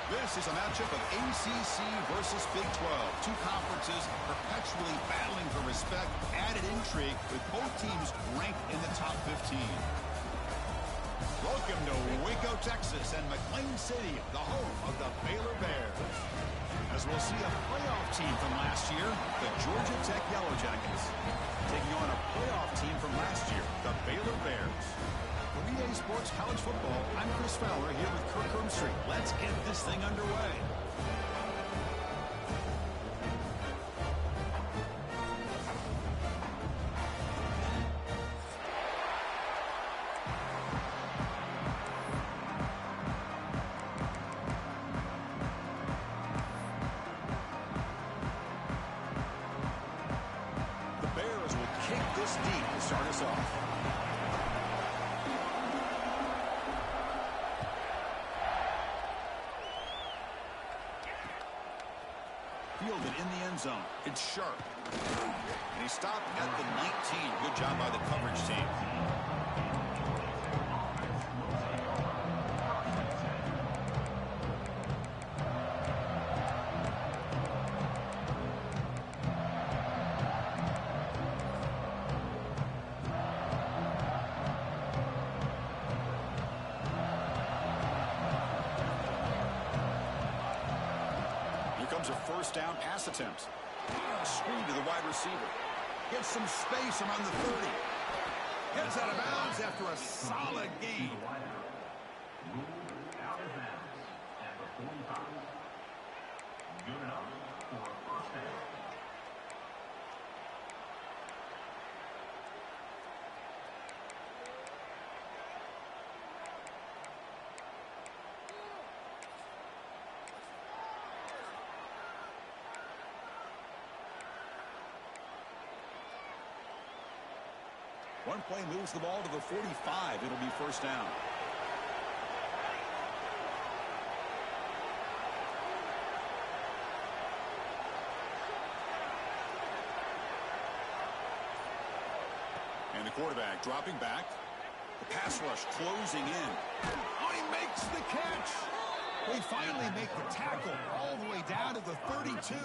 This is a matchup of ACC versus Big 12. Two conferences perpetually battling for respect, added intrigue with both teams ranked in the top 15. Welcome to Waco, Texas, and McLean City, the home of the Baylor Bears. As we'll see a playoff team from last year, the Georgia Tech Yellow Jackets, taking on a playoff team from last year, the Baylor Bears. For EA Sports College Football, I'm Chris Fowler here with Kirk Herbstreit. Let's get this thing underway. The Bears will kick this deep to start us off. Fielded in the end zone. It's sharp. And he stopped at the 19. Good job by the coverage team. Comes a first down pass attempt. Screen to the wide receiver. Gets some space around the 30. Gets out of bounds after a solid gain. Moved out of bounds at the 45. Good enough for a first down. One play moves the ball to the 45. It'll be first down. And the quarterback dropping back. The pass rush closing in. Oh, he makes the catch. They finally make the tackle all the way down to the 32.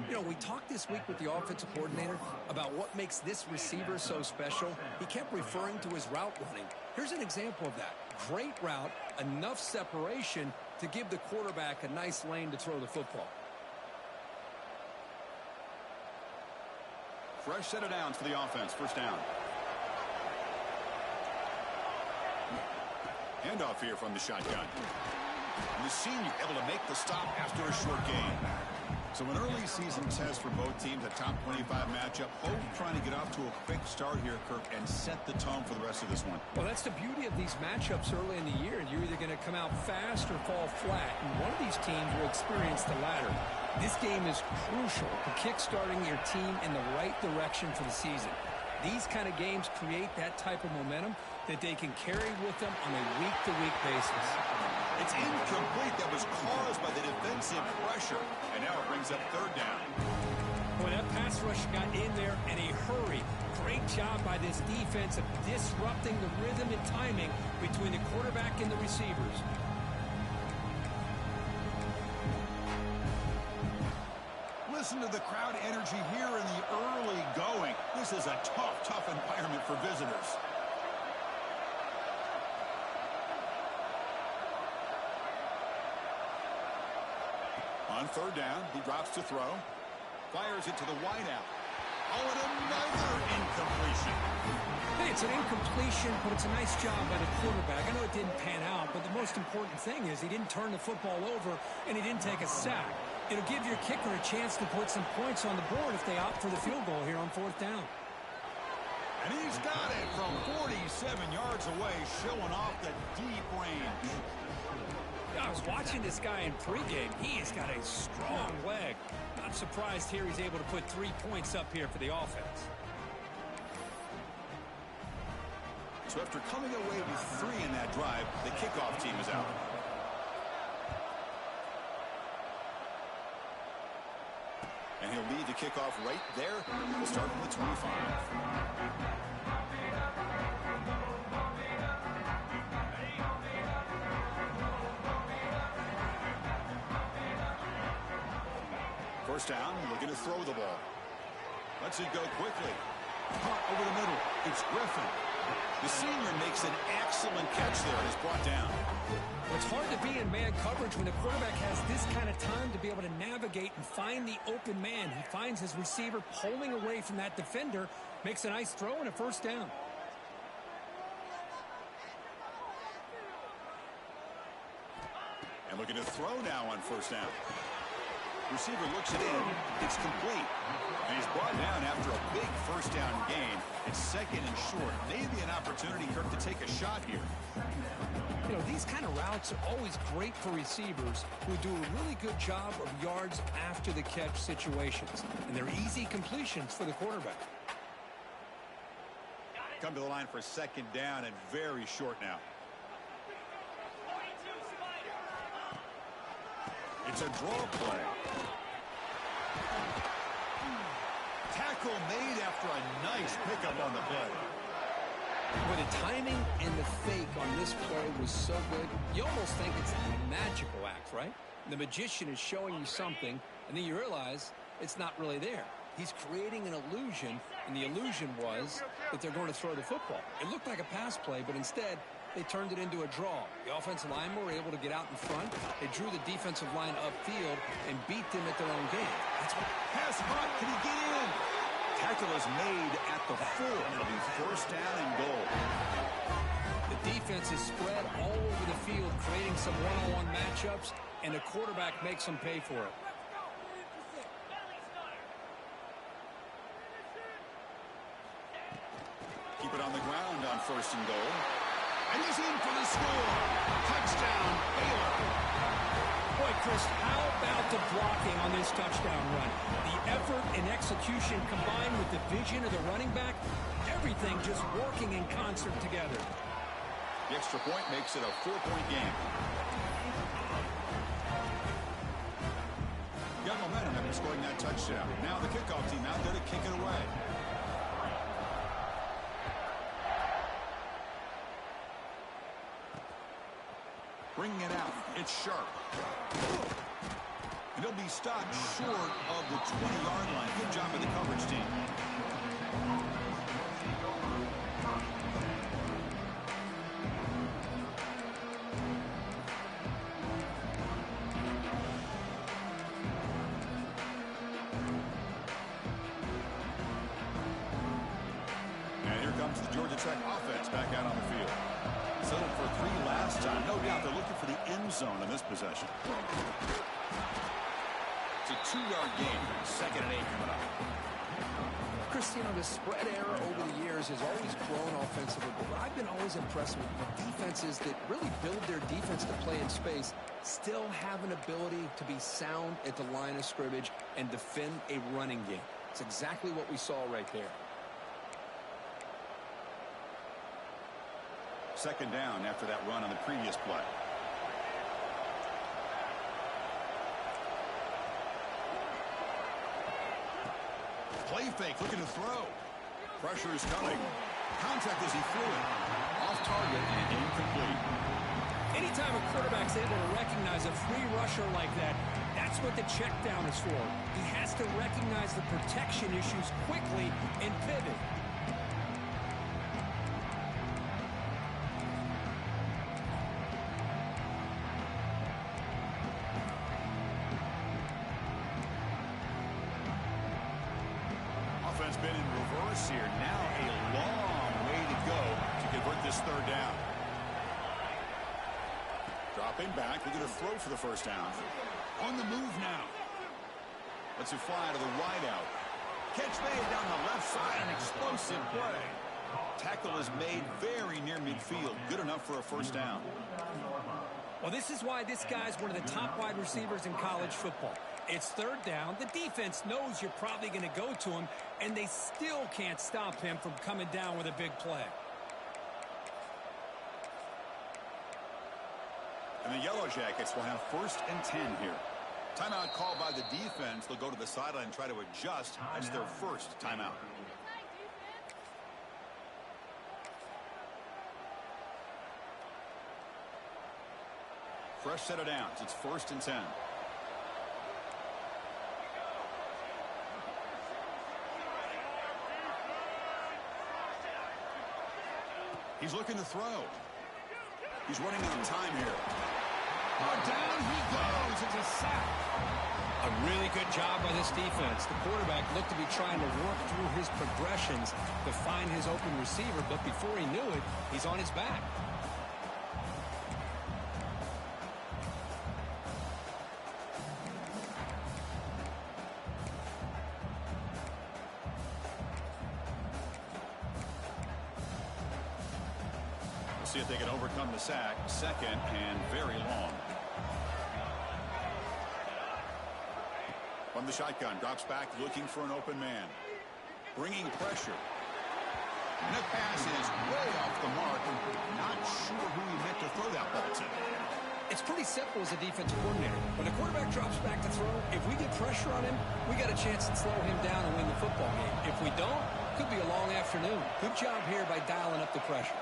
You know, we talked this week with the offensive coordinator about what makes this receiver so special. He kept referring to his route running. Here's an example of that. Great route, enough separation to give the quarterback a nice lane to throw the football. Fresh set of downs for the offense. First down. Handoff here from the shotgun. And the senior able to make the stop after a short gain. So an early season test for both teams, a top 25 matchup. Both trying to get off to a quick start here, Kirk, and set the tone for the rest of this one. Well, that's the beauty of these matchups early in the year. You're either going to come out fast or fall flat, and one of these teams will experience the latter. This game is crucial to kick-starting your team in the right direction for the season. These kind of games create that type of momentum that they can carry with them on a week-to-week basis. It's incomplete. That was caused by the defensive pressure. And now it brings up third down. Boy, that pass rush got in there in a hurry. Great job by this defense of disrupting the rhythm and timing between the quarterback and the receivers. Listen to the crowd energy here in the early going. This is a tough environment for visitors. On third down, he drops to throw. Fires it to the wideout. Oh, and another incompletion. Hey, it's an incompletion, but it's a nice job by the quarterback. I know it didn't pan out, but the most important thing is he didn't turn the football over and he didn't take a sack. It'll give your kicker a chance to put some points on the board if they opt for the field goal here on fourth down. And he's got it from 47 yards away, showing off the deep range. I was watching this guy in pregame. He has got a strong leg. Not surprised here he's able to put 3 points up here for the offense. So after coming away with 3 in that drive, the kickoff team is out. And he'll lead the kickoff right there. We'll start from the 25. first down, looking to throw the ball. Lets it go quickly. Caught over the middle. It's Griffin. The senior makes an excellent catch there and is brought down. Well, it's hard to be in man coverage when the quarterback has this kind of time to be able to navigate and find the open man. He finds his receiver pulling away from that defender, makes a nice throw and a first down. And looking to throw now on first down. Receiver looks it in. It's complete. And he's brought down after a big first down gain. It's second and short. Maybe an opportunity, Kirk, to take a shot here. You know, these kind of routes are always great for receivers who do a really good job of yards after the catch situations. And they're easy completions for the quarterback. Come to the line for second down and very short now. It's a draw play. Tackle made after a nice pickup on the play. Well, the timing and the fake on this play was so good, you almost think it's a magical act, right? The magician is showing you something, and then you realize it's not really there. He's creating an illusion, and the illusion was that they're going to throw the football. It looked like a pass play, but instead, they turned it into a draw. The offensive linemen were able to get out in front. They drew the defensive line upfield and beat them at their own game. That's what. Pass hot. Can he get in? Tackle is made at the 4. It'll be first down and goal. The defense is spread all over the field, creating some one-on-one matchups, and the quarterback makes them pay for it. Keep it on the ground on first and goal. And he's in for the score. Touchdown, Baylor. Boy, Chris, how about the blocking on this touchdown run? The effort and execution combined with the vision of the running back, everything just working in concert together. The extra point makes it a 4-point game. Got momentum after scoring that touchdown. Now the kickoff team out there to kick it away. Bringing it out. It's sharp. And he'll be stopped short of the 20-yard line. Good job of the coverage team. And here comes the Georgia Tech offense back out on the field. Settled for 3 last time. No doubt they're looking for the end zone in this possession. It's a 2-yard gain. Second and 8 coming up. Chris, you know, the spread era over the years has always grown offensively, but I've been always impressed with defenses that really build their defense to play in space, still have an ability to be sound at the line of scrimmage and defend a running game. It's exactly what we saw right there. Second down after that run on the previous play. Play fake, looking to throw. Pressure is coming. Contact as he threw it. Off target and incomplete. Anytime a quarterback's able to recognize a free rusher like that, that's what the check down is for. He has to recognize the protection issues quickly and pivot. Offense been in reverse here. Now a long way to go to convert this third down. Dropping back, looking to throw for the first down. On the move now. Lets it fly to the wideout. Catch made down the left side, an explosive play. Tackle is made very near midfield. Good enough for a first down. Well, this is why this guy's one of the top wide receivers in college football. It's third down. The defense knows you're probably going to go to him, and they still can't stop him from coming down with a big play. And the Yellow Jackets will have first and 10 here. Timeout called by the defense. They'll go to the sideline and try to adjust. That's their first timeout. Fresh set of downs. It's first and 10. He's looking to throw. He's running out of time here. Oh, down he goes. It's a sack. A really good job by this defense. The quarterback looked to be trying to work through his progressions to find his open receiver, but before he knew it, he's on his back. See if they can overcome the sack. Second and very long. From the shotgun, drops back looking for an open man. Bringing pressure. And that pass is way off the mark. Not sure who he meant to throw that ball to. It's pretty simple as a defensive coordinator. When the quarterback drops back to throw, if we get pressure on him, we got a chance to slow him down and win the football game. If we don't, could be a long afternoon. Good job here by dialing up the pressure.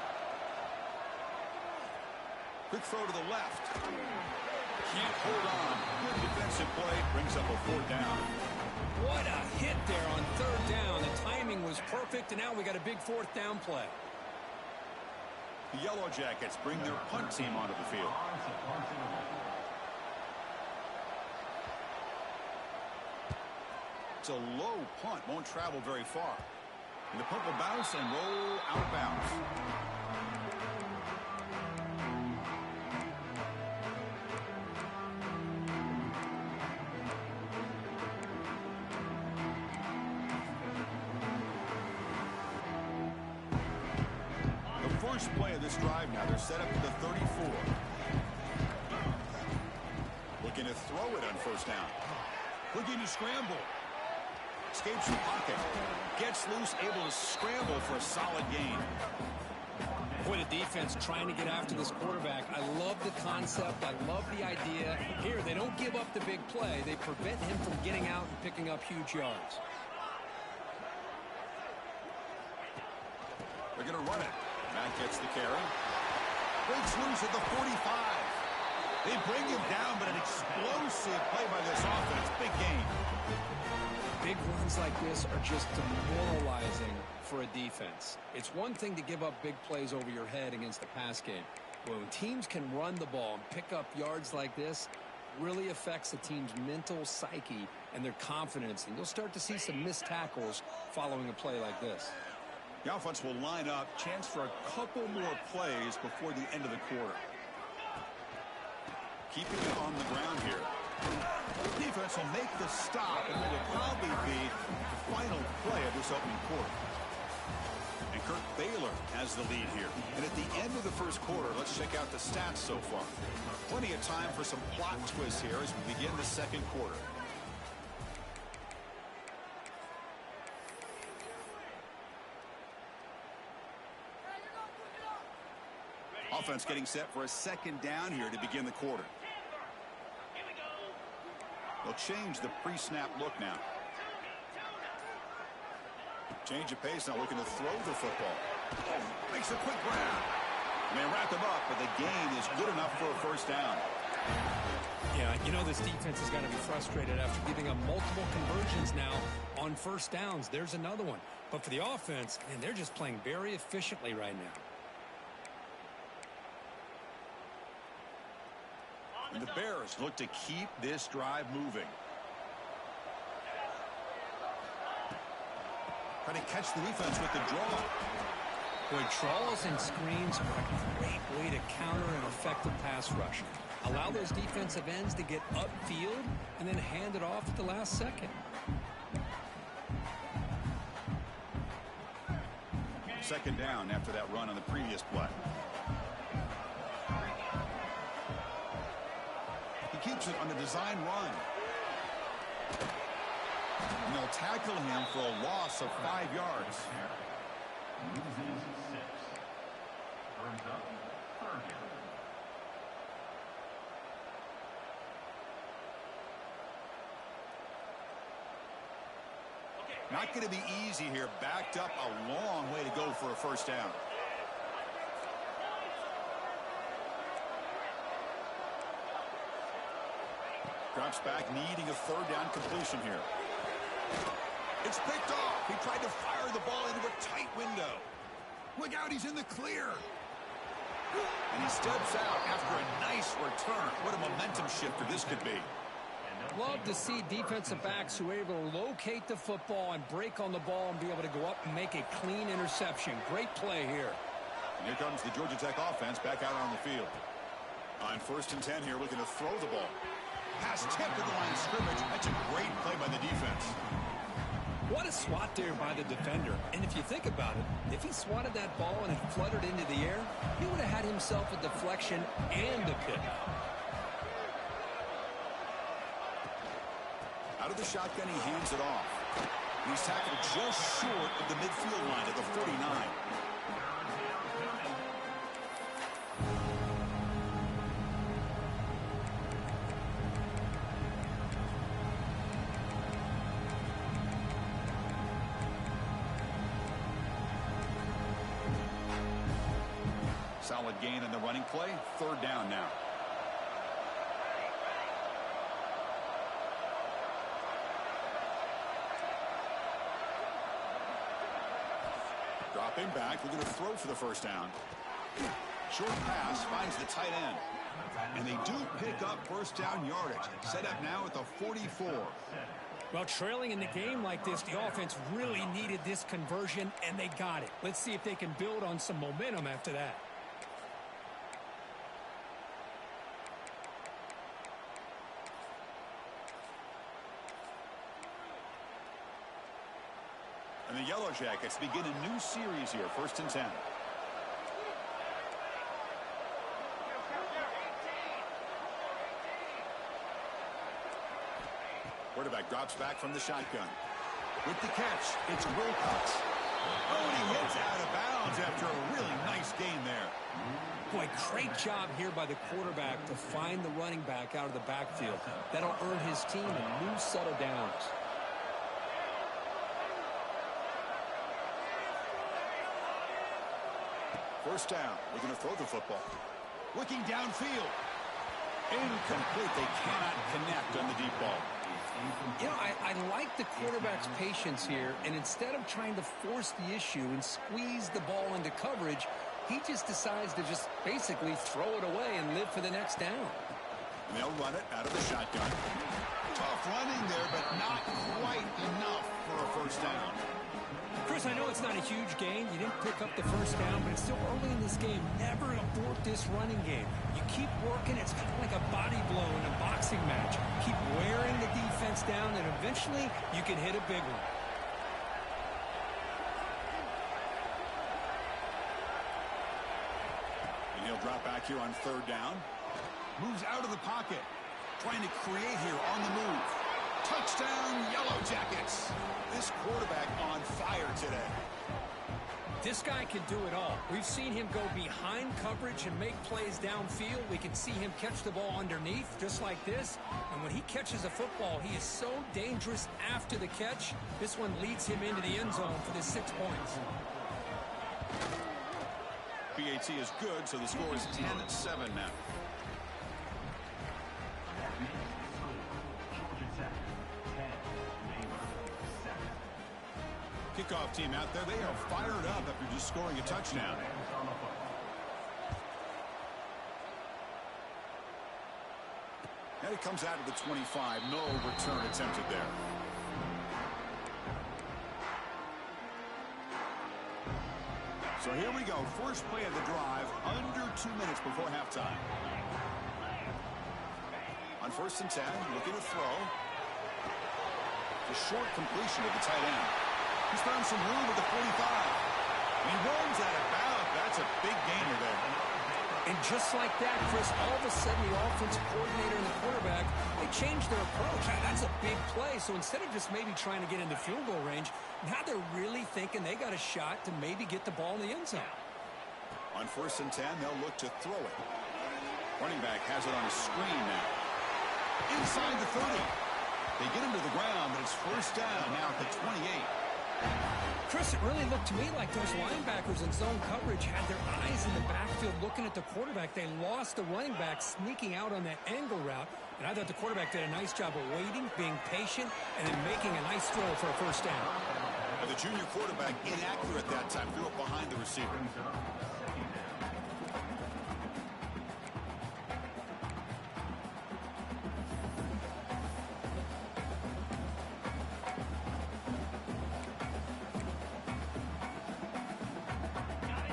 Quick throw to the left. Can't hold on. Good defensive play. Brings up a fourth down. What a hit there on third down. The timing was perfect, and now we got a big fourth down play. The Yellow Jackets bring their punt team onto the field. It's a low punt. Won't travel very far. And the punt will bounce and roll out of bounds. First play of this drive now. They're set up to the 34. Looking to throw it on first down. Looking to scramble. Escapes the pocket. Gets loose, able to scramble for a solid gain. Boy, the defense trying to get after this quarterback. I love the concept. I love the idea. Here, they don't give up the big play. They prevent him from getting out and picking up huge yards. They're going to run it. Matt gets the carry. Breaks loose at the 45. They bring him down, but an explosive play by this offense. Big game. Big runs like this are just demoralizing for a defense. It's one thing to give up big plays over your head against the pass game. But when teams can run the ball and pick up yards like this, it really affects the team's mental psyche and their confidence. And you'll start to see some missed tackles following a play like this. The offense will line up. Chance for a couple more plays before the end of the quarter. Keeping it on the ground here. The defense will make the stop, and it will probably be the final play of this opening quarter. And Kurt Baylor has the lead here. And at the end of the first quarter, let's check out the stats so far. Plenty of time for some plot twists here as we begin the second quarter. Offense getting set for a second down here to begin the quarter. They'll change the pre-snap look now. Change of pace now, looking to throw the football. Oh, makes a quick grab. And they wrap him up, but the gain is good enough for a first down. Yeah, you know this defense has got to be frustrated after giving up multiple conversions now on first downs. There's another one. But for the offense, man, they're just playing very efficiently right now. And the Bears look to keep this drive moving. Trying to catch the defense with the draw. Boy, draws and screens are a great way to counter an effective pass rush. Allow those defensive ends to get upfield and then hand it off at the last second. Second down after that run on the previous play. Keeps it on the design run. And they'll tackle him for a loss of 5 yards. Loses 6. Brings up 3rd down. Not going to be easy here. Backed up a long way to go for a first down. Drops back, needing a 3rd down completion here. It's picked off. He tried to fire the ball into a tight window. Look out, he's in the clear. And he steps out after a nice return. What a momentum shifter this could be. Love to see defensive backs who are able to locate the football and break on the ball and be able to go up and make a clean interception. Great play here. And here comes the Georgia Tech offense back out on the field. On 1st and 10 here, looking to throw the ball. Pass tipped to the line of scrimmage. That's a great play by the defense. What a swat there by the defender. And if you think about it, if he swatted that ball and it fluttered into the air, he would have had himself a deflection and a pick. Out of the shotgun, he hands it off. He's tackled just short of the midfield line at the 49. Solid gain in the running play. 3rd down now. Dropping back, we're going to throw for the 1st down. Short pass finds the tight end. And they do pick up 1st down yardage. Set up now at the 44. Well, trailing in the game like this, the offense really needed this conversion, and they got it. Let's see if they can build on some momentum after that. And the Yellow Jackets begin a new series here, 1st and 10. Quarterback drops back from the shotgun. With the catch, it's Wilcox. Oh, and he hits out of bounds after a really nice gain there. Boy, great job here by the quarterback to find the running back out of the backfield. That'll earn his team a new set of downs. First down. We're going to throw the football. Looking downfield. Incomplete. They cannot connect on the deep ball. You know, I like the quarterback's patience here, and instead of trying to force the issue and squeeze the ball into coverage, he just decides to just basically throw it away and live for the next down. And they'll run it out of the shotgun. Tough running there, but not quite enough for a 1st down. Chris, I know it's not a huge gain. You didn't pick up the 1st down, but it's still early in this game. Never abort this running game. You keep working. It's kind of like a body blow in a boxing match. Keep wearing the defense down, and eventually you can hit a big one. And he'll drop back here on 3rd down. Moves out of the pocket. Trying to create here on the move. Touchdown, Yellow Jackets. This quarterback on fire today. This guy can do it all. We've seen him go behind coverage and make plays downfield. We can see him catch the ball underneath, just like this. And when he catches a football, he is so dangerous after the catch. This one leads him into the end zone for the 6 points. PAT is good, so the score is 10-7 now. Kickoff team out there, they are fired up after just scoring a touchdown. And it comes out of the 25. No return attempted there. So here we go. First play of the drive, under 2 minutes before halftime. On 1st and 10, looking to throw. The short completion of the tight end. He's found some room at the 45. He runs out of bounds. That's a big gainer there. And just like that, Chris, all of a sudden the offensive coordinator and the quarterback, they changed their approach. That's a big play. So instead of just maybe trying to get into field goal range, now they're really thinking they got a shot to maybe get the ball in the end zone. On 1st and 10, they'll look to throw it. Running back has it on a screen now. Inside the 30. They get him to the ground, but it's 1st down now at the 28. Chris, it really looked to me like those linebackers in zone coverage had their eyes in the backfield looking at the quarterback. They lost the running back sneaking out on that angle route. And I thought the quarterback did a nice job of waiting, being patient, and then making a nice throw for a 1st down. The junior quarterback inaccurate that time. Threw it behind the receiver.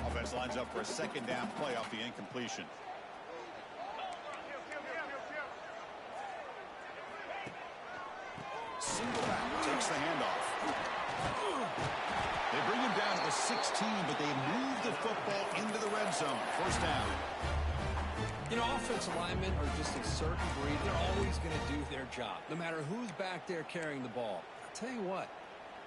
Offense lines up for a second down play off the incompletion. Single back takes the handoff. They bring him down to the 16, but they move the football into the red zone. First down. You know, offensive linemen are just a certain breed. They're always going to do their job, no matter who's back there carrying the ball. I'll tell you what,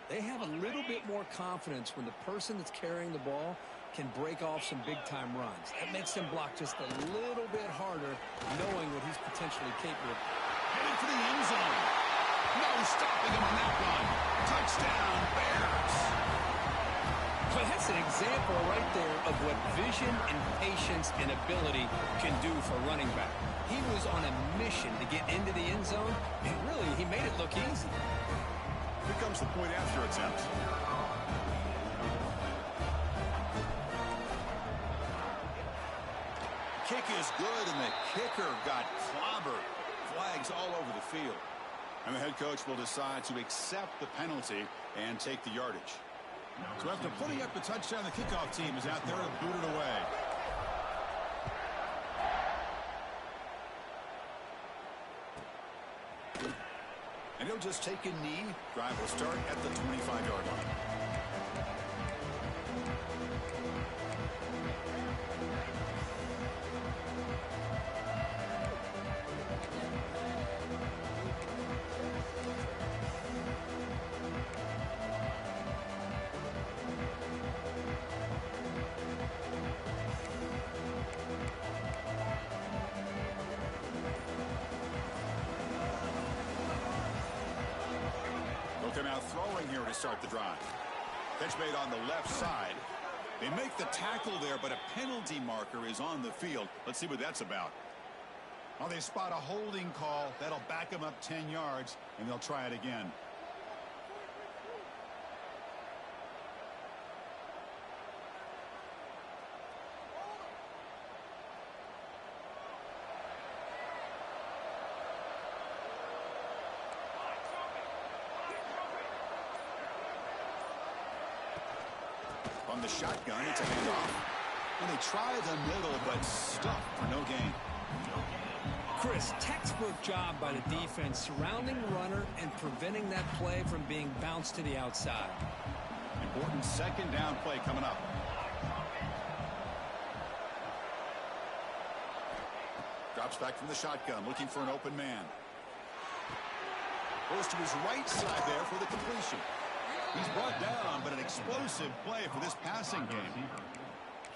they have a little bit more confidence when the person that's carrying the ball can break off some big-time runs. That makes them block just a little bit harder, knowing what he's potentially capable of. Heading for the end zone. No stopping him on that run. Touchdown, Bears. Well, that's an example right there of what vision and patience and ability can do for a running back. He was on a mission to get into the end zone, and really, he made it look easy. Here comes the point after attempt. Kick is good, and the kicker got clobbered. Flags all over the field. And the head coach will decide to accept the penalty and take the yardage. So after putting up the touchdown, the kickoff team is out there to boot it away. And he'll just take a knee. Drive will start at the 25-yard line. They'll come out throwing here to start the drive. Catch made on the left side. They make the tackle there, but a penalty marker is on the field. Let's see what that's about. Well, they spot a holding call. That'll back them up 10 yards, and they'll try it again. From the shotgun, it's a handoff. And they try the middle, but stuffed for no gain. Chris, textbook job by the defense surrounding the runner and preventing that play from being bounced to the outside. Important second down play coming up. Drops back from the shotgun, looking for an open man. Goes to his right side there for the completion. He's brought down, but an explosive play for this passing game.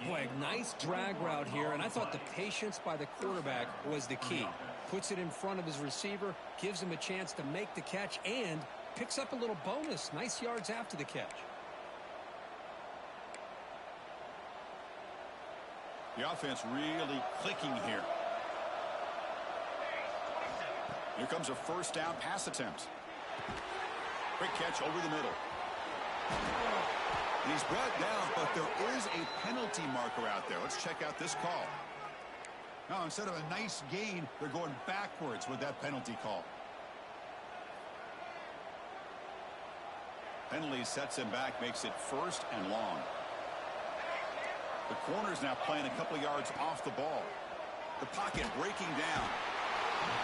Boy, nice drag route here, and I thought the patience by the quarterback was the key. Puts it in front of his receiver, gives him a chance to make the catch, and picks up a little bonus. Nice yards after the catch. The offense really clicking here. Here comes a first down pass attempt. Quick catch over the middle. And he's brought down, but there is a penalty marker out there. Let's check out this call. Now, instead of a nice gain, they're going backwards with that penalty call. Penalty sets him back, makes it first and long. The corner's now playing a couple yards off the ball. The pocket breaking down.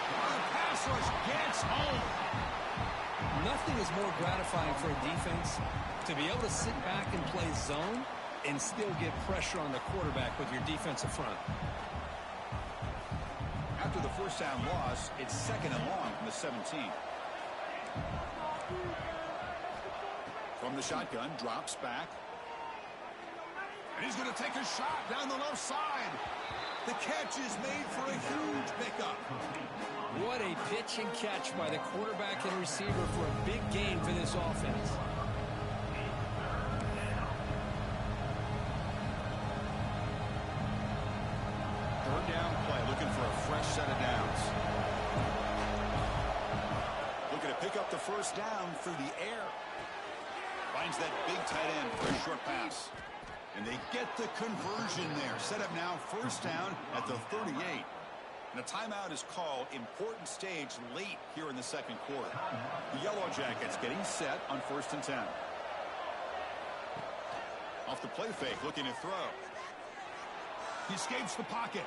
The pass rush gets home. Nothing is more gratifying for a defense to be able to sit back and play zone and still get pressure on the quarterback with your defensive front. After the first down loss, it's second and long from the 17. From the shotgun, drops back. And he's going to take a shot down the left side. The catch is made for a huge pickup. What a pitch and catch by the quarterback and receiver for a big gain for this offense. Third down play, looking for a fresh set of downs. Looking to pick up the first down through the air. Finds that big tight end for a short pass. And they get the conversion there. Set up now, first down at the 38. And a timeout is called. Important stage late here in the second quarter. The Yellow Jackets getting set on 1st and 10. Off the play fake, looking to throw. He escapes the pocket.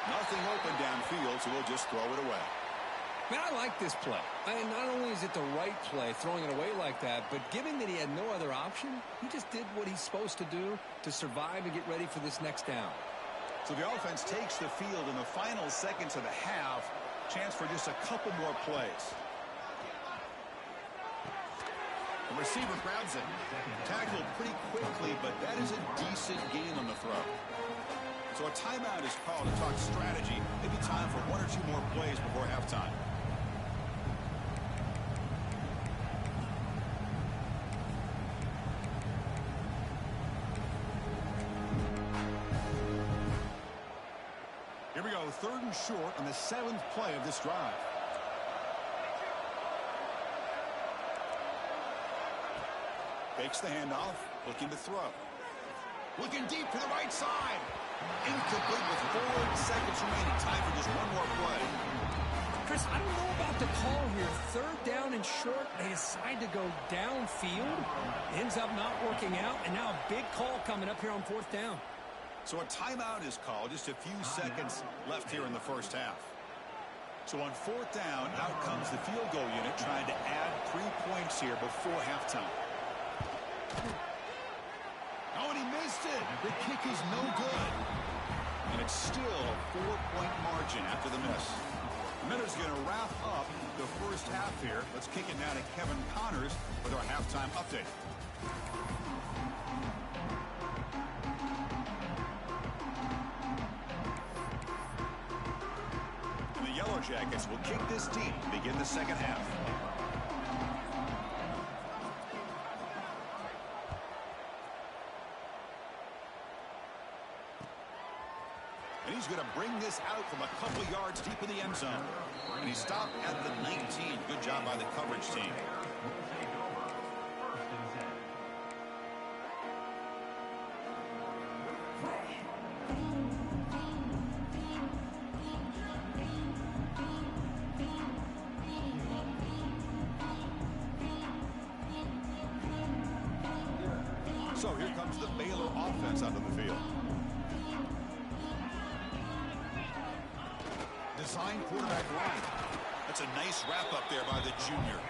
Nothing open downfield, so he'll just throw it away. Man, I like this play. Not only is it the right play, throwing it away like that, but given that he had no other option, he just did what he's supposed to do to survive and get ready for this next down. So the offense takes the field in the final seconds of the half. Chance for just a couple more plays. The receiver grabs it. Tackled pretty quickly, but that is a decent gain on the throw. So a timeout is called to talk strategy. Maybe time for 1 or 2 more plays before halftime. Here we go, 3rd and short on the 7th play of this drive. Fakes the handoff, looking to throw. Looking deep to the right side. Incomplete with 4 seconds remaining. Time for just 1 more play. Chris, I don't know about the call here. 3rd down and short. They decide to go downfield. Ends up not working out. And now a big call coming up here on 4th down. So a timeout is called. Just a few seconds left here in the first half. So on 4th down, out comes the field goal unit trying to add 3 points here before halftime. Oh, and he missed it. The kick is no good. And it's still a 4-point margin after the miss. Miller's going to wrap up the first half here. Let's kick it now to Kevin Connors with our halftime update. And the Yellow Jackets will kick this deep to begin the second half. And he's going to bring this out from a couple yards deep in the end zone. And he stopped at the 19. Good job by the coverage team. So here comes the Baylor offense onto the field. Design quarterback line. That's a nice wrap up there by the junior.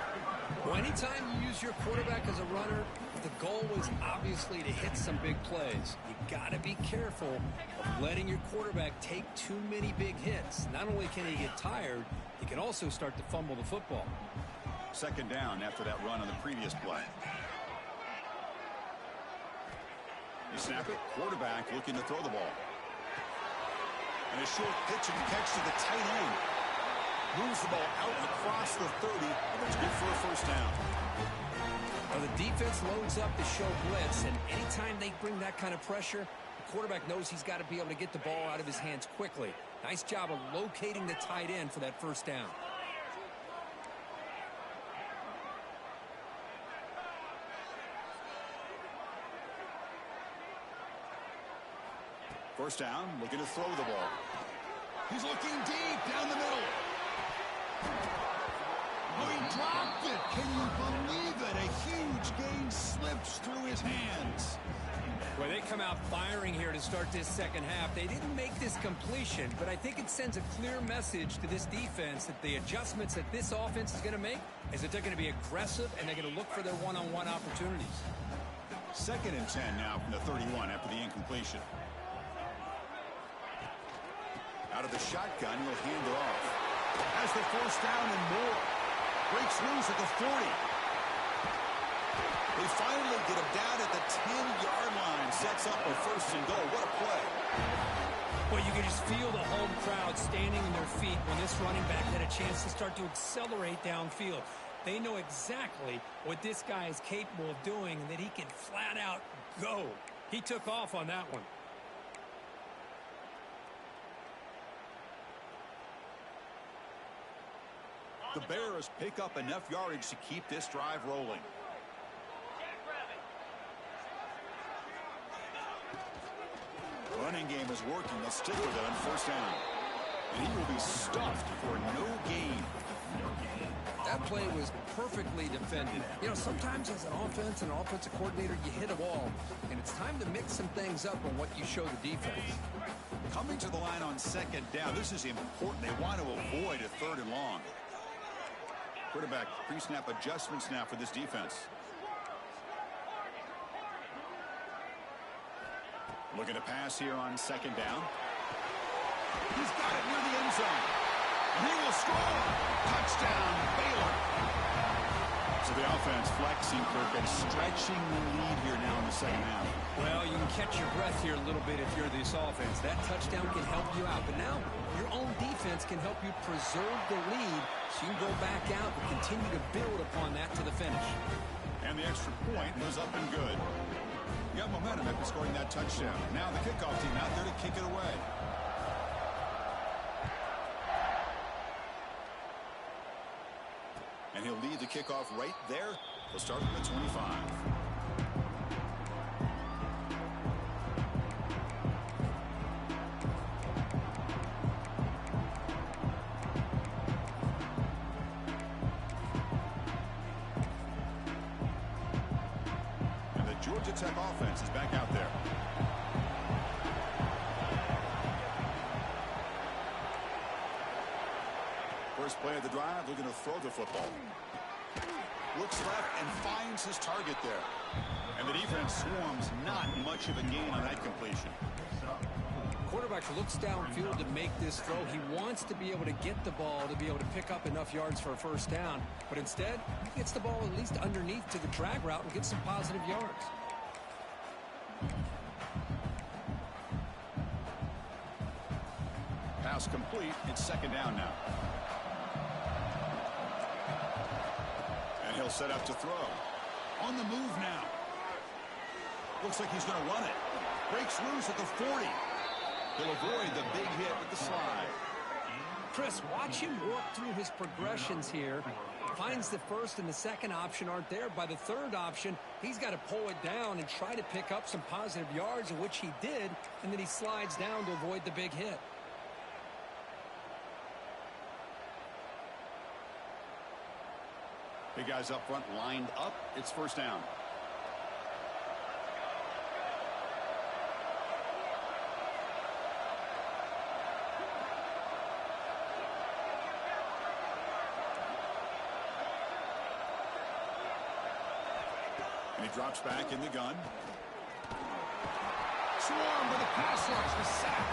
Well, anytime you use your quarterback as a runner, the goal was obviously to hit some big plays. You got to be careful of letting your quarterback take too many big hits. Not only can he get tired, he can also start to fumble the football. 2nd down after that run on the previous play. You snap it, quarterback looking to throw the ball. And a short pitch and catch to the tight end. Moves the ball out across the 30, and it's good for a first down. Well, the defense loads up to show blitz, and anytime they bring that kind of pressure, the quarterback knows he's got to be able to get the ball out of his hands quickly. Nice job of locating the tight end for that first down. First down, looking to throw the ball. He's looking deep down the middle. Oh, he dropped it. Can you believe it? A huge gain slips through his hands. Well, they come out firing here to start this second half. They didn't make this completion, but I think it sends a clear message to this defense that the adjustments that this offense is going to make is that they're going to be aggressive and they're going to look for their one-on-one opportunities. 2nd and 10 now from the 31 after the incompletion. Out of the shotgun, he'll hand it off. Has the first down and more. Breaks loose at the 40. They finally get him down at the 10-yard line. Sets up a 1st and goal. What a play. Well, you can just feel the home crowd standing on their feet when this running back had a chance to start to accelerate downfield. They know exactly what this guy is capable of doing and that he can flat out go. He took off on that one. The Bears pick up enough yardage to keep this drive rolling. running game is working. They'll stick with it on first down. And he will be stuffed for no gain. That play was perfectly defended. You know, sometimes as an offense and an offensive coordinator, you hit a wall, and it's time to mix some things up on what you show the defense. Coming to the line on second down, this is important. They want to avoid a third and long. Quarterback pre-snap adjustments now for this defense. Looking to pass here on second down. He's got it near the end zone. And he will score. Touchdown, Baylor. So the offense flexing, Kirk, and stretching the lead here now in the second half. Well, you can catch your breath here a little bit if you're this offense. That touchdown can help you out. But now your own defense can help you preserve the lead so you can go back out and continue to build upon that to the finish. And the extra point was up and good. You got momentum after scoring that touchdown. Now the kickoff team out there to kick it away. And he'll lead the kickoff right there. He'll start from the 25. And the Georgia Tech offense is back out there. First play of the drive, looking to throw the football. Looks left and finds his target there. And the defense swarms, not much of a gain on that completion. Quarterback looks downfield to make this throw. He wants to be able to get the ball to be able to pick up enough yards for a first down. But instead, he gets the ball at least underneath to the drag route and gets some positive yards. Pass complete. It's second down now. And he'll set up to throw. On the move now. Looks like he's going to run it. Breaks loose at the 40. He'll avoid the big hit with the slide. Chris, watch him work through his progressions here. Finds the first and the second option aren't there. By the third option, he's got to pull it down and try to pick up some positive yards, in which he did, and then he slides down to avoid the big hit. Big guys up front lined up. It's first down. And he drops back in the gun. Swarmed by the pass rush, the sack.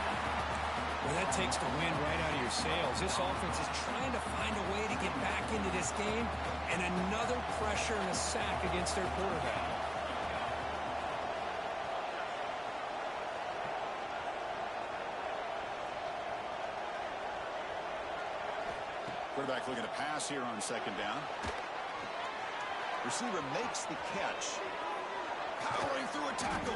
Well, that takes the wind right out of your sails. This offense is trying to find a way to get back into this game, and another pressure and a sack against their quarterback. Quarterback looking to pass here on second down. Receiver makes the catch. Powering through a tackle.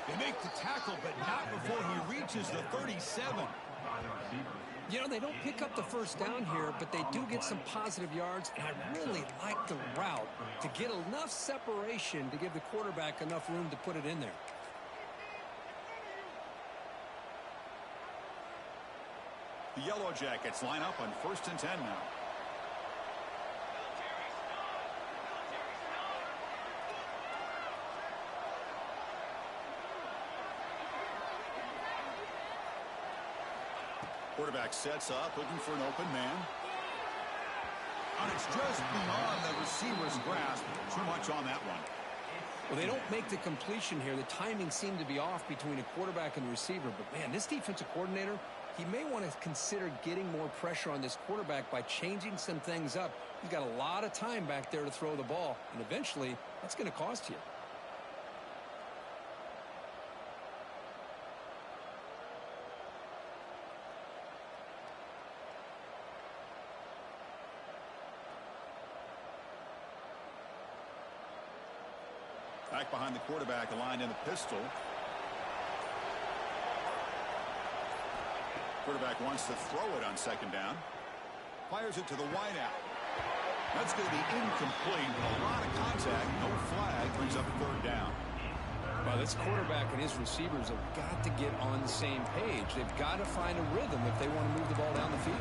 They make the tackle, but not before he reaches the 37. You know, they don't pick up the first down here, but they do get some positive yards, and I really like the route to get enough separation to give the quarterback enough room to put it in there. The Yellow Jackets line up on 1st and 10 now. Quarterback sets up, looking for an open man. And it's just beyond the receiver's grasp. Too much on that one. Well, they don't make the completion here. The timing seemed to be off between a quarterback and the receiver. But, man, this defensive coordinator, he may want to consider getting more pressure on this quarterback by changing some things up. He's got a lot of time back there to throw the ball. And eventually, that's going to cost you. Back behind the quarterback, aligned in a pistol. Quarterback wants to throw it on second down. Fires it to the wideout. That's going to be incomplete. A lot of contact. No flag. Brings up third down. Well, this quarterback and his receivers have got to get on the same page. They've got to find a rhythm if they want to move the ball down the field.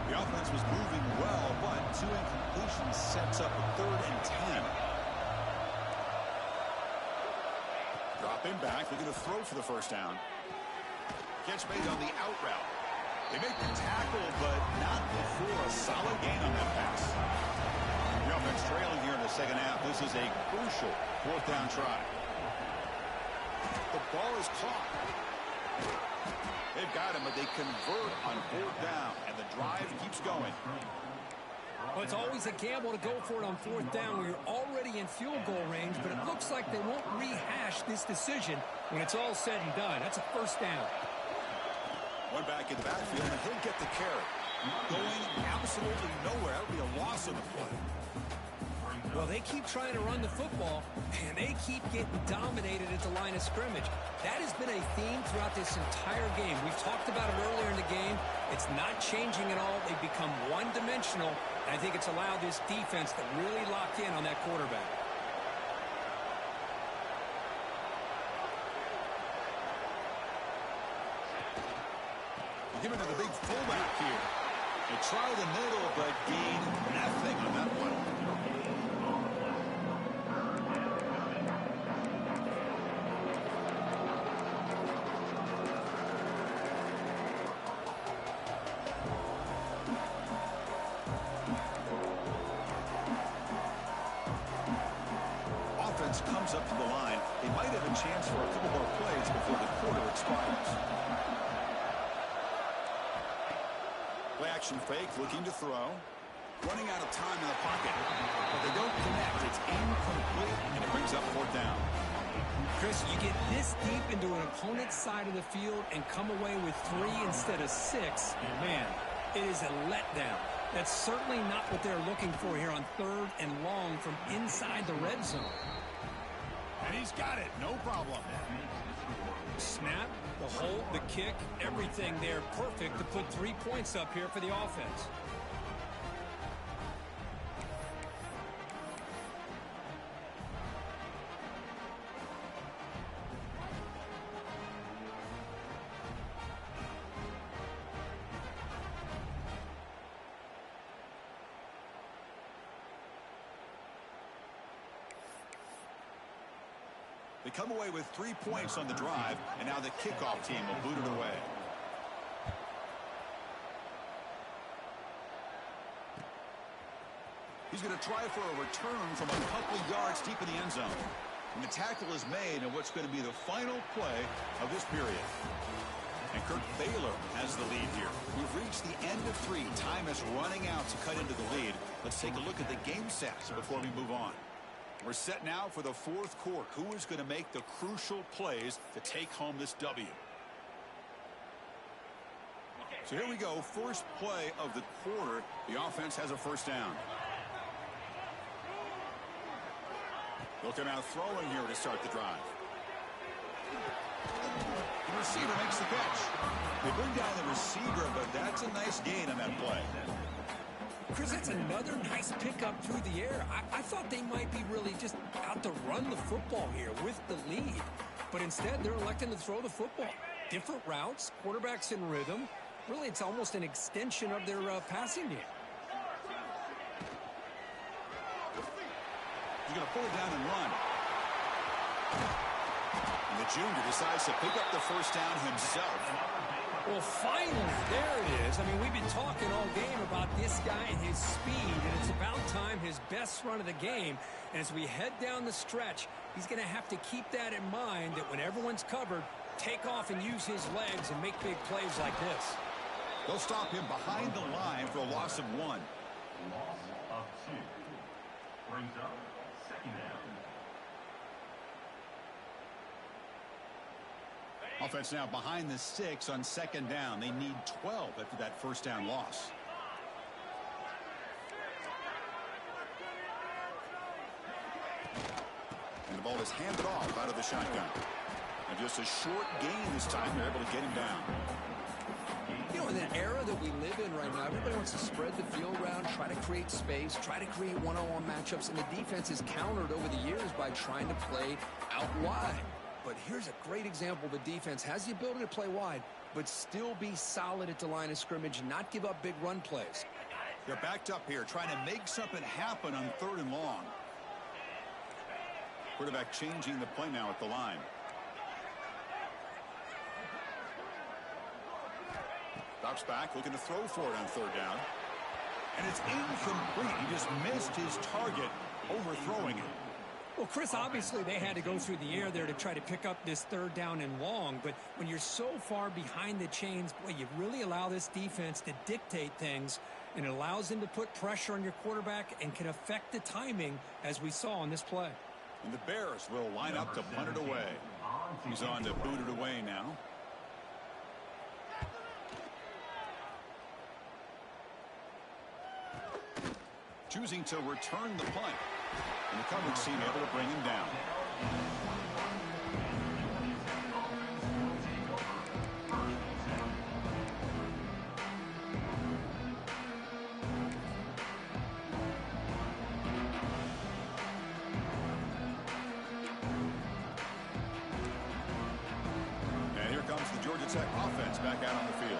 The offense was moving well, but 2 incompletions sets up a 3rd and 10. Dropping back, looking to throw for the first down. Catch made on the out route. They make the tackle, but not before a solid gain on that pass. The offense trailing here in the second half. This is a crucial 4th down try. The ball is caught. They've got him, but they convert on 4th down, and the drive keeps going. Well, it's always a gamble to go for it on 4th down where you're already in field goal range, but it looks like they won't rehash this decision when it's all said and done. That's a 1st down. One back in the backfield, and he'll get the carry. Going absolutely nowhere. That'll be a loss of the play. Well, they keep trying to run the football, and they keep getting dominated at the line of scrimmage. That has been a theme throughout this entire game. We've talked about it earlier in the game. It's not changing at all. They've become one-dimensional, and I think it's allowed this defense to really lock in on that quarterback. Give it to the big fullback here. They try the middle, but gain nothing on that one. Offense comes up to the line. They might have a chance for a couple more plays before the quarter expires. Play action fake, looking to throw. Running out of time in the pocket. But they don't connect. It's incomplete, and it brings up 4th down. Chris, you get this deep into an opponent's side of the field and come away with 3 instead of 6. Man, it is a letdown. That's certainly not what they're looking for here on 3rd and long from inside the red zone. And he's got it. No problem. Snap, the hold, the kick, everything there perfect to put 3 points up here for the offense. They come away with 3 points on the drive, and now the kickoff team will boot it away. He's going to try for a return from a couple yards deep in the end zone. And the tackle is made in what's going to be the final play of this period. And Baylor has the lead here. We've reached the end of 3. Time is running out to cut into the lead. Let's take a look at the game stats before we move on. We're set now for the 4th quarter. Who is going to make the crucial plays to take home this W? So here we go. First play of the quarter. The offense has a 1st down. They'll come out throwing here to start the drive. The receiver makes the catch. They bring down the receiver, but that's a nice gain on that play. Chris, that's another nice pickup through the air. I thought they might be really just out to run the football here with the lead. But instead, they're electing to throw the football. Different routes, quarterbacks in rhythm. Really, it's almost an extension of their passing game. He's going to pull it down and run. And the junior decides to pick up the 1st down himself. Well, finally, there it is. I mean, we've been talking all game about this guy and his speed, and it's about time his best run of the game. And as we head down the stretch, he's going to have to keep that in mind, that when everyone's covered, take off and use his legs and make big plays like this. They'll stop him behind the line for a loss of 1. Loss of 2. Brings up 2nd down. Offense now behind the 6 on 2nd down. They need 12 after that 1st down loss. And the ball is handed off out of the shotgun. And just a short gain this time. They're able to get him down. You know, in the era that we live in right now, everybody wants to spread the field around, try to create space, try to create one-on-one matchups, and the defense is countered over the years by trying to play out wide. But here's a great example. The defense has the ability to play wide, but still be solid at the line of scrimmage, not give up big run plays. They're backed up here, trying to make something happen on 3rd and long. Quarterback changing the play now at the line. Drops back, looking to throw for it on 3rd down. And it's incomplete. He just missed his target, overthrowing it. Well, Chris, obviously they had to go through the air there to try to pick up this 3rd down and long. But when you're so far behind the chains, boy, you really allow this defense to dictate things. And it allows them to put pressure on your quarterback and can affect the timing, as we saw on this play. And the Bears will line up to punt it away. He's on to boot it away now. Choosing to return the punt. And the coverage team able to bring him down. And here comes the Georgia Tech offense back out on the field.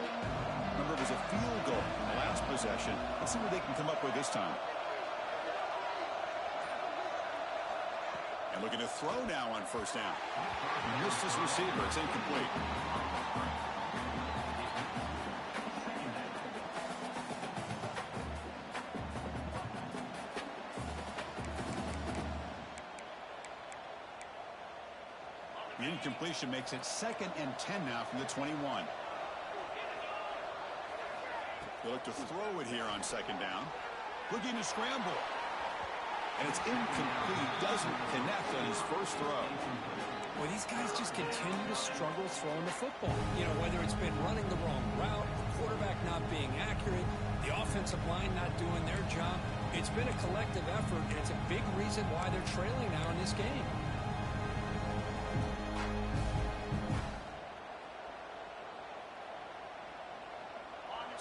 Remember, it was a field goal in the last possession. Let's see what they can come up with this time. And looking to throw now on 1st down. He missed his receiver. It's incomplete. The incompletion makes it 2nd and 10 now from the 21. They look to throw it here on 2nd down. Looking to scramble. And it's incomplete. Doesn't connect on his first throw. Well, these guys just continue to struggle throwing the football. You know, whether it's been running the wrong route, the quarterback not being accurate, the offensive line not doing their job. It's been a collective effort, and it's a big reason why they're trailing now in this game.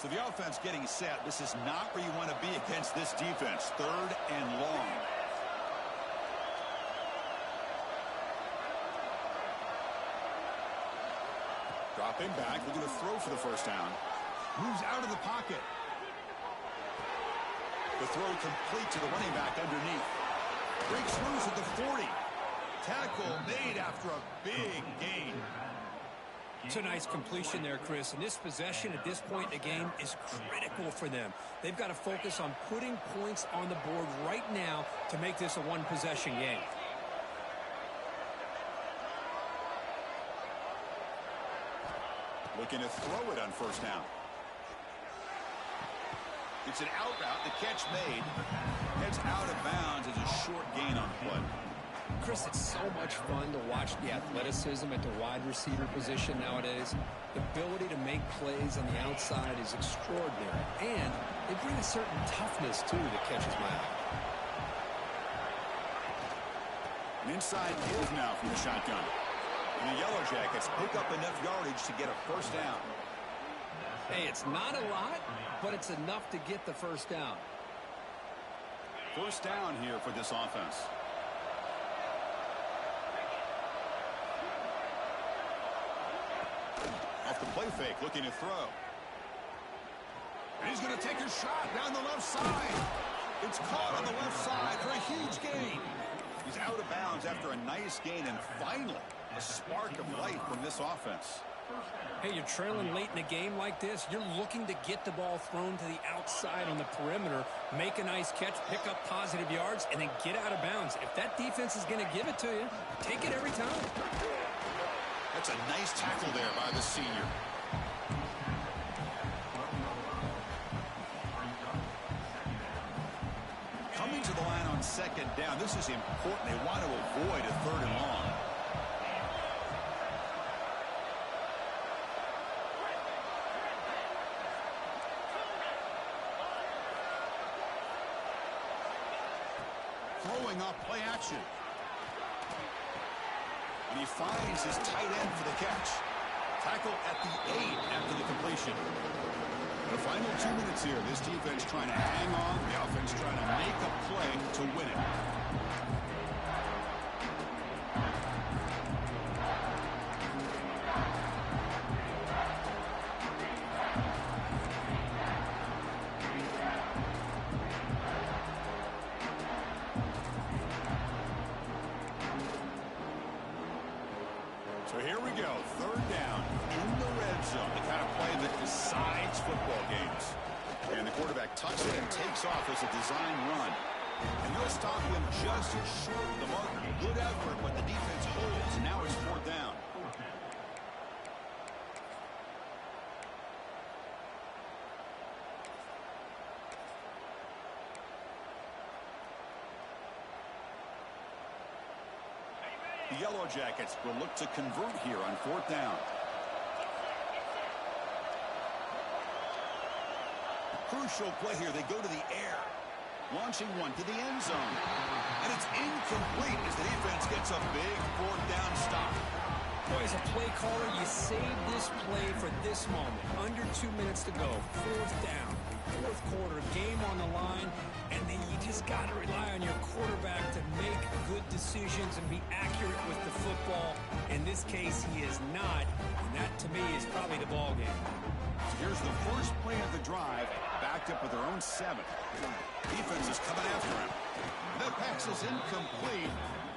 So the offense getting set. This is not where you want to be against this defense. 3rd and long. Dropping back, looking to throw for the 1st down. Moves out of the pocket. The throw complete to the running back underneath. Breaks loose at the 40. Tackle made after a big gain. It's a nice completion there, Chris. And this possession at this point in the game is critical for them. They've got to focus on putting points on the board right now to make this a one-possession game. Looking to throw it on 1st down. It's an out route. The catch made. Heads out of bounds as a short gain on the play. Chris, it's so much fun to watch the athleticism at the wide receiver position nowadays. The ability to make plays on the outside is extraordinary. And they bring a certain toughness, too, that catches my eye. An inside give now from the shotgun. And the Yellow Jackets pick up enough yardage to get a 1st down. Hey, it's not a lot, but it's enough to get the 1st down. 1st down here for this offense. Off the play fake, looking to throw. And he's going to take a shot down the left side. It's caught on the left side for a huge gain. He's out of bounds after a nice gain, and finally, a spark of life from this offense. Hey, you're trailing late in a game like this. You're looking to get the ball thrown to the outside on the perimeter, make a nice catch, pick up positive yards, and then get out of bounds. If that defense is going to give it to you, take it every time. That's a nice tackle there by the senior. Coming to the line on 2nd down. This is important. They want to avoid a 3rd and long. Throwing off play action. And he finds his tight end for the catch. Tackle at the 8 after the completion. The final 2 minutes here. This defense trying to hang on. The offense trying to make a play to win it. So here we go, 3rd down in the red zone, the kind of play that decides football games. And the quarterback tucks it and takes off as a design run. And he'll stop him just short of the marker. Good effort, but the defense holds, and now it's 4th down. The Yellow Jackets will look to convert here on 4th down. Crucial play here. They go to the air. Launching one to the end zone. And it's incomplete as the defense gets a big 4th down stop. Boy, as a play caller, you save this play for this moment. Under 2 minutes to go. 4th down. 4th quarter. Game on the line. And then you just got to rely on your quarterback to make good decisions and be accurate with the football. In this case, he is not. And that, to me, is probably the ball game. So here's the first play of the drive, backed up with their own 7. Defense is coming after him. That pass is incomplete.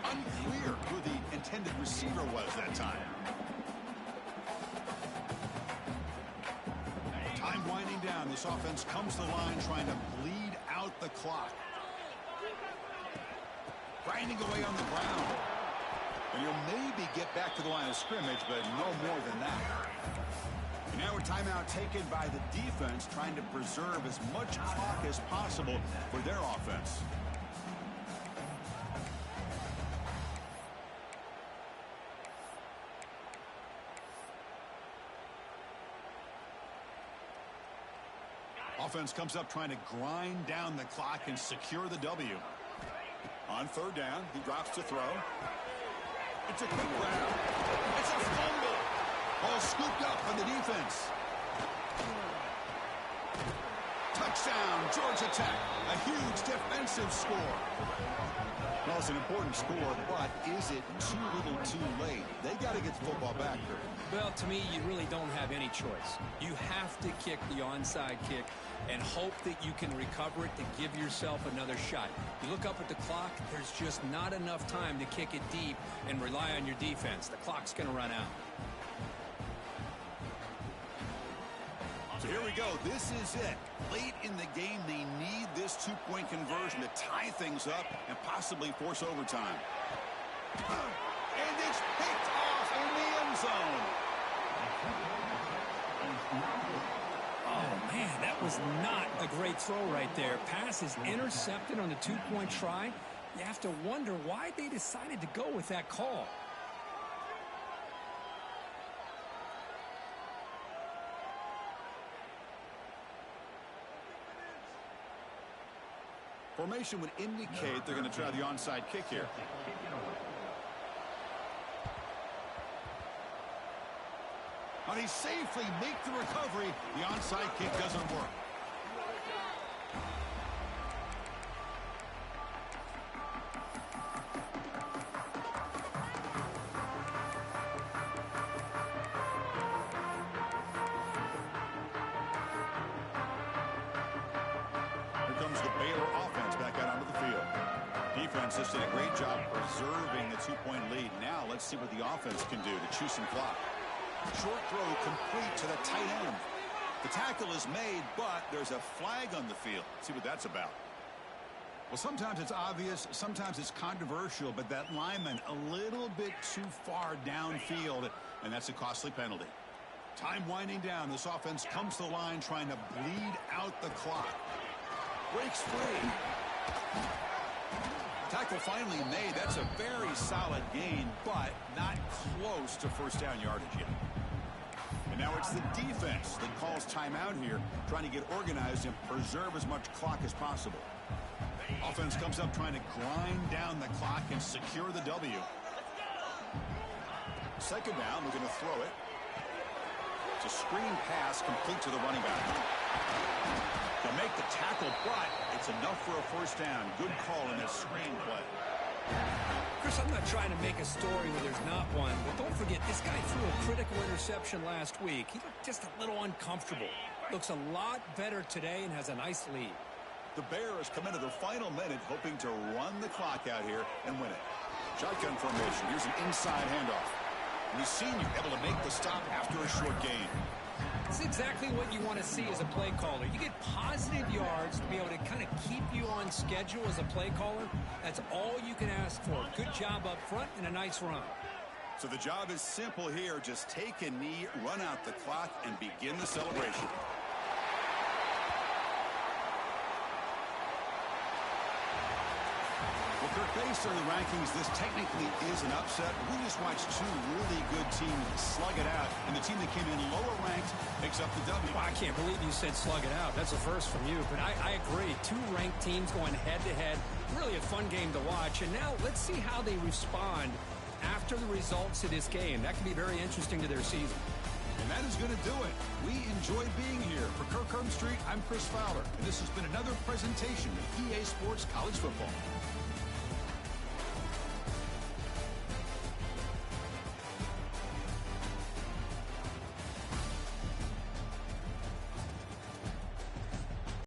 Unclear who the intended receiver was that time. Time winding down. This offense comes to the line trying to bleed out the clock. Grinding away on the ground. And you'll maybe get back to the line of scrimmage, but no more than that. And now a timeout taken by the defense, trying to preserve as much clock as possible for their offense. Offense comes up trying to grind down the clock and secure the W. On 3rd down, he drops to throw. It's a quick grab. It's a fumble. Ball scooped up by the defense. Touchdown, Georgia Tech. A huge defensive score. Well, it's an important score, but is it too little too late? They got to get the football back here. Well, to me, you really don't have any choice. You have to kick the onside kick and hope that you can recover it to give yourself another shot. You look up at the clock, there's just not enough time to kick it deep and rely on your defense. The clock's going to run out. So here we go. This is it. Late in the game, they need this 2-point conversion to tie things up and possibly force overtime. And it's picked off in the end zone. Oh, man, that was not a great throw right there. Pass is intercepted on the 2-point try. You have to wonder why they decided to go with that call. Formation would indicate they're going to try the onside kick here. But he safely make the recovery. The onside kick doesn't work. Here comes the Baylor offense back out onto the field. Defense just did a great job preserving the 2-point lead. Now let's see what the offense can do to chew some clock. Short throw complete to the tight end. The tackle is made, but there's a flag on the field. See what that's about. Well, sometimes it's obvious, sometimes it's controversial, but that lineman a little bit too far downfield, and that's a costly penalty. Time winding down. This offense comes to the line trying to bleed out the clock. Breaks free. Tackle finally made. That's a very solid gain, but not close to first down yardage yet. And now it's the defense that calls timeout here, trying to get organized and preserve as much clock as possible. Offense comes up trying to grind down the clock and secure the W. Second down, we're going to throw it. It's a screen pass complete to the running back. They'll make the tackle, but it's enough for a first down. Good call in this screen play. Chris, I'm not trying to make a story where there's not one, but don't forget, this guy threw a critical interception last week. He looked just a little uncomfortable. Looks a lot better today and has a nice lead. The Bears come into the final minute hoping to run the clock out here and win it. Shotgun formation. Here's an inside handoff. We've seen you able to make the stop after a short gain. This is exactly what you want to see as a play caller. You get positive yards to be able to kind of keep you on schedule as a play caller. That's all you can ask for. Good job up front and a nice run. So the job is simple here. Just take a knee, run out the clock, and begin the celebration. Well, Kirk, based on the rankings, this technically is an upset. We just watched two really good teams slug it out, and the team that came in lower ranked picks up the W. Well, I can't believe you said slug it out. That's a first from you, but I agree. Two ranked teams going head-to-head. Really a fun game to watch, and now let's see how they respond after the results of this game. That can be very interesting to their season. And that is going to do it. We enjoyed being here. For Kirk Street, I'm Chris Fowler, and this has been another presentation of EA Sports College Football.